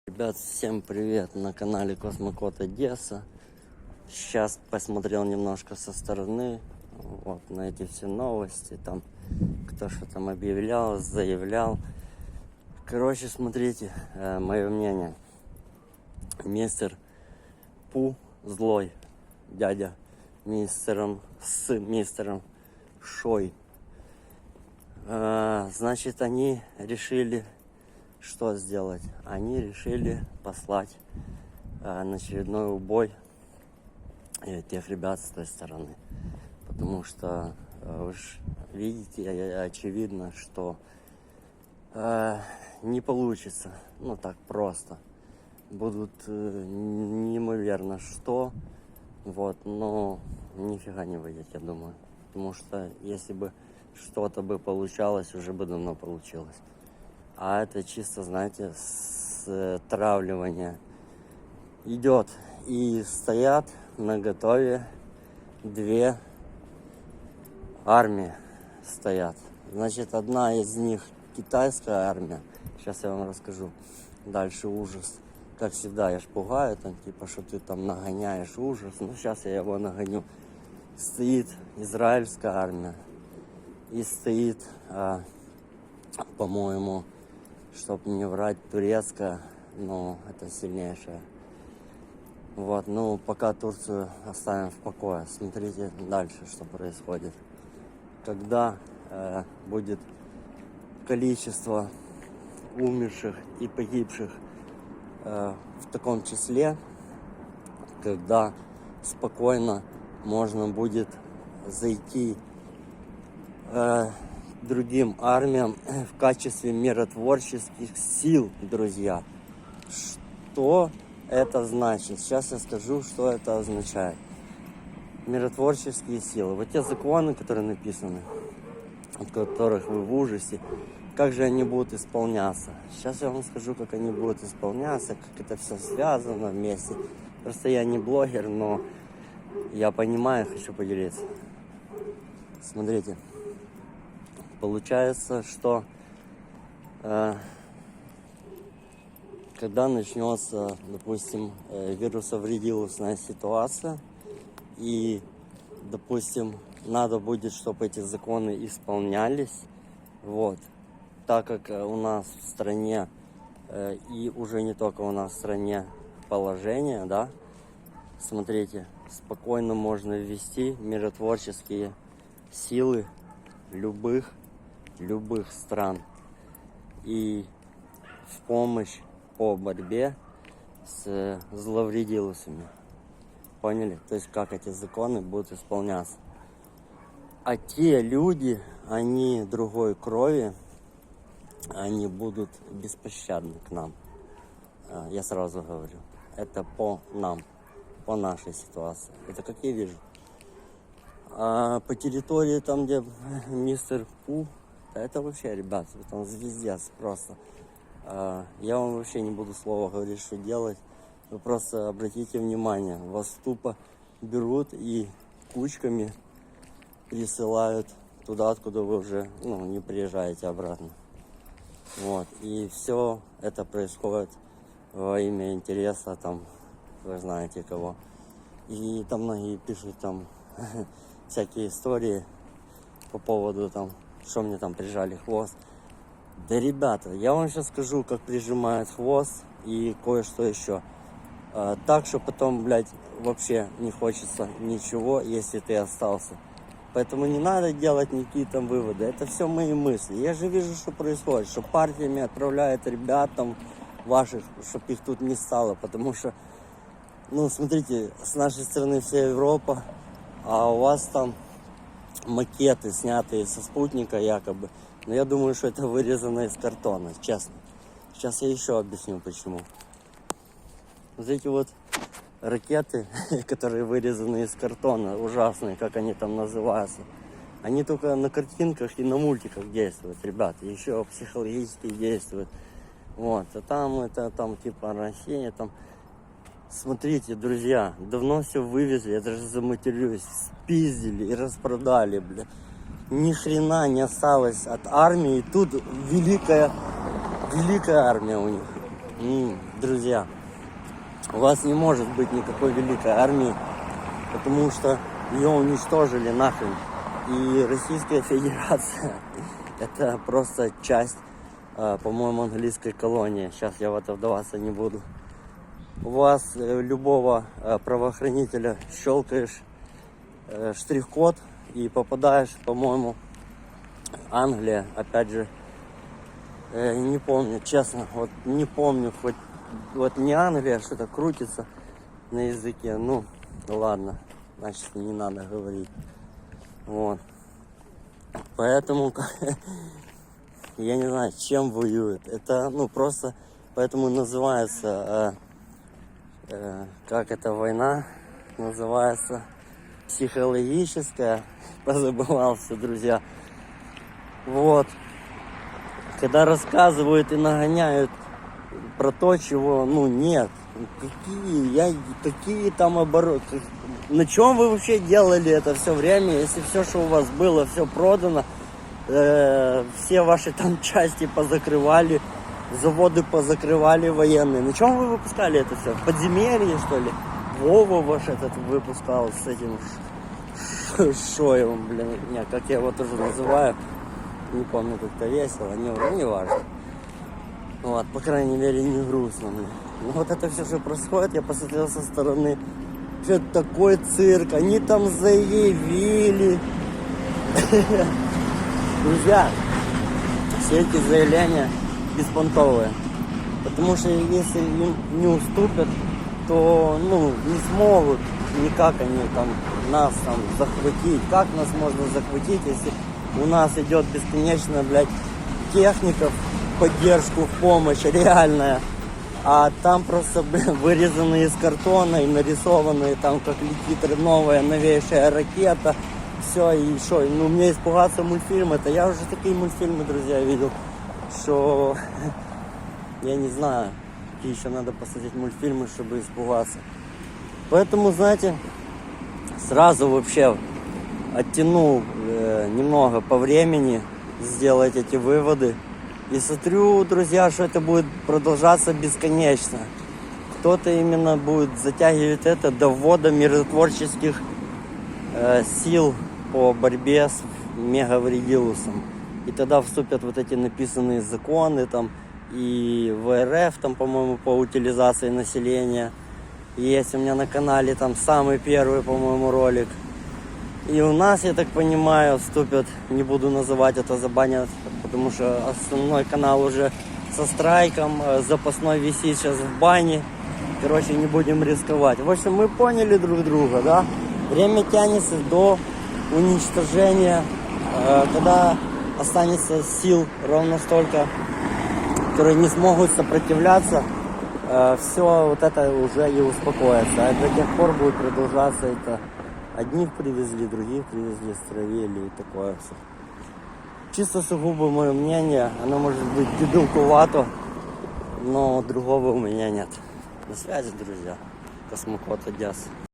Ребят, всем привет на канале Космокод Одесса. Сейчас посмотрел немножко со стороны вот на эти все новости, там кто что там объявлял, заявлял. Короче, смотрите, мое мнение. Мистер Пу злой, дядя с мистером Шой. Значит, они решили что сделать? Они решили послать на очередной убой тех ребят с той стороны. Потому что вы же видите, очевидно, что не получится. Ну так просто. Будут неимоверно что. Вот, но нифига не выйдет, я думаю. Потому что если бы что-то бы получалось, уже бы давно получилось. А это чисто, знаете, стравливание идет. И стоят на готове две армии стоят. Значит, одна из них китайская армия. Сейчас я вам расскажу. Дальше ужас. Как всегда, я ж пугаю, там, типа, что ты там нагоняешь ужас. Ну, сейчас я его нагоню. Стоит израильская армия. И стоит, по-моему, чтобы не врать, турецкая, но это сильнейшая. Вот, ну, пока Турцию оставим в покое. Смотрите дальше, что происходит. Когда будет количество умерших и погибших в таком числе, когда спокойно можно будет зайти другим армиям в качестве миротворческих сил, друзья. Что это значит? Сейчас я скажу, что это означает. Миротворческие силы. Вот те законы, которые написаны, от которых вы в ужасе, как же они будут исполняться? Сейчас я вам скажу, как они будут исполняться, как это все связано вместе. Просто я не блогер, но я понимаю, хочу поделиться. Смотрите. Получается, что когда начнется, допустим, вирусовредиловая ситуация, и, допустим, надо будет, чтобы эти законы исполнялись, вот, так как у нас в стране, и уже не только у нас в стране положение, да, смотрите, спокойно можно ввести миротворческие силы любых стран и в помощь по борьбе с зловредиловцами. Поняли? То есть как эти законы будут исполняться. А те люди, они другой крови, они будут беспощадны к нам. Я сразу говорю. Это по нам, по нашей ситуации. Это как я вижу. А по территории, там, где мистер Пу, это вообще, ребят, там звездец просто. Я вам вообще не буду слова говорить, что делать. Вы просто обратите внимание, вас тупо берут и кучками присылают туда, откуда вы уже не приезжаете обратно. Вот. И все это происходит во имя интереса, там, вы знаете кого. И там многие пишут там всякие истории по поводу там, что мне там прижали хвост. Да, ребята, я вам сейчас скажу, как прижимают хвост и кое-что еще. Так, что потом, блядь, вообще не хочется ничего, если ты остался. Поэтому не надо делать никакие там выводы. Это все мои мысли. Я же вижу, что происходит, что партиями отправляют ребят там ваших, чтобы их тут не стало. Потому что, смотрите, с нашей стороны вся Европа, а у вас там макеты, снятые со спутника якобы. Но я думаю, что это вырезано из картона, честно. Сейчас я еще объясню, почему. Вот эти вот ракеты, которые вырезаны из картона, ужасные, как они там называются, они только на картинках и на мультиках действуют, ребята. Еще психологически действуют. Вот, а там это там типа Россия, там... Смотрите, друзья, давно все вывезли, я даже заматерюсь, спиздили и распродали, бля. Ни хрена не осталось от армии, тут великая армия у них. друзья, у вас не может быть никакой великой армии, потому что ее уничтожили нахрен. И Российская Федерация это просто часть, по-моему, английской колонии. Сейчас я в это вдаваться не буду. У вас любого правоохранителя щелкаешь штрих-код и попадаешь, по-моему, Англия, опять же, не помню, честно, вот не помню, хоть вот не Англия, что-то крутится на языке, ну, ладно, значит, не надо говорить, вот, поэтому, я не знаю, с чем воюют, это, ну, просто, поэтому называется, как эта война называется, психологическая, позабывался, друзья, вот, когда рассказывают и нагоняют про то, чего, ну, нет, какие там обороты, на чем вы вообще делали это все время, если все, что у вас было, все продано, все ваши там части позакрывали, заводы позакрывали военные, на чем вы выпускали это все, в подземелье, что ли? Вова ваш этот выпускал с этим Шоевым, блин, не, как я его тоже называю, не помню, как-то весело, не важно. Вот, по крайней мере, не грустно мне. Ну, вот это все, что происходит, я посмотрел со стороны, что такой цирк, они там заявили. Друзья, все эти заявления беспонтовые, потому что если им не уступят, то, ну, не смогут никак они там нас там захватить. Как нас можно захватить, если у нас идет бесконечно, блядь, техника в поддержку, в помощь реальная, а там просто, блин, вырезанные из картона и нарисованные там, как летит новая новейшая ракета, все, и что, ну, мне испугаться мультфильм, это я уже такие мультфильмы, друзья, видел, что я не знаю, какие еще надо посмотреть мультфильмы, чтобы испугаться. Поэтому, знаете, сразу вообще оттянул немного по времени сделать эти выводы. И смотрю, друзья, что это будет продолжаться бесконечно. Кто-то именно будет затягивать это до ввода миротворческих сил по борьбе с мегавредилусом. И тогда вступят вот эти написанные законы там, и в РФ, там, по-моему, по утилизации населения. Есть у меня на канале там самый первый, по-моему, ролик. И у нас, я так понимаю, вступят, не буду называть это, забанят, потому что основной канал уже со страйком, запасной висит сейчас в бане. Короче, не будем рисковать. В общем, мы поняли друг друга, да? Время тянется до уничтожения, когда останется сил ровно столько, которые не смогут сопротивляться, все вот это уже и успокоится. А до тех пор будет продолжаться это. Одних привезли, других привезли, стравили и такое все. Чисто сугубо мое мнение, оно может быть дебилкувато, но другого у меня нет. На связи, друзья. Космокод Одесса.